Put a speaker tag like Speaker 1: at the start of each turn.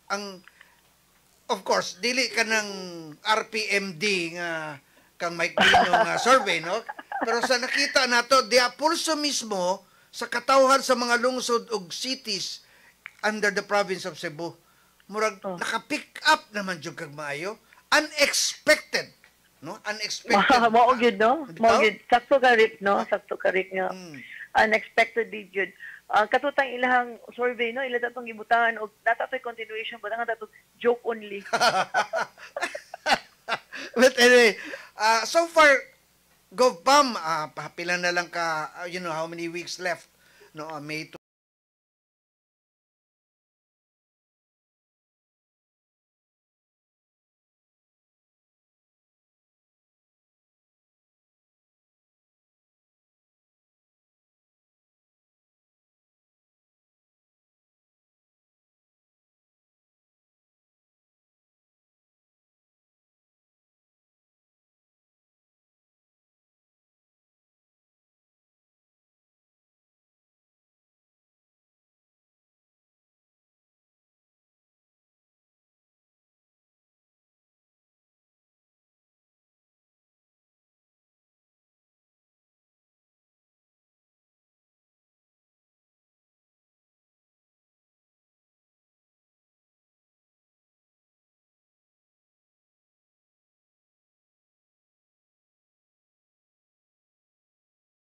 Speaker 1: ang of course dili ka ng RPMD nga kang Mike Dino nga survey, no? Pero sa nakita nato, dia pulso mismo sa katawhan sa mga lungsod ug cities under the province of Cebu. Murag
Speaker 2: Oh.
Speaker 1: naka-pick up naman jud kag maayo. Unexpected, no? Unexpected.
Speaker 2: Mao gyud no. Mao
Speaker 1: Bitaw?
Speaker 2: gyud sakto ka Rick no. Sakto ka Rick nga.
Speaker 1: Mm.
Speaker 2: Unexpected gyud. Katutang ilahang survey no, ila tatong gibutangan og natatoy continuation but ang tatong joke only.
Speaker 1: But anyway, so far, GovPam, pila na lang ka, you know, how many weeks left? No, May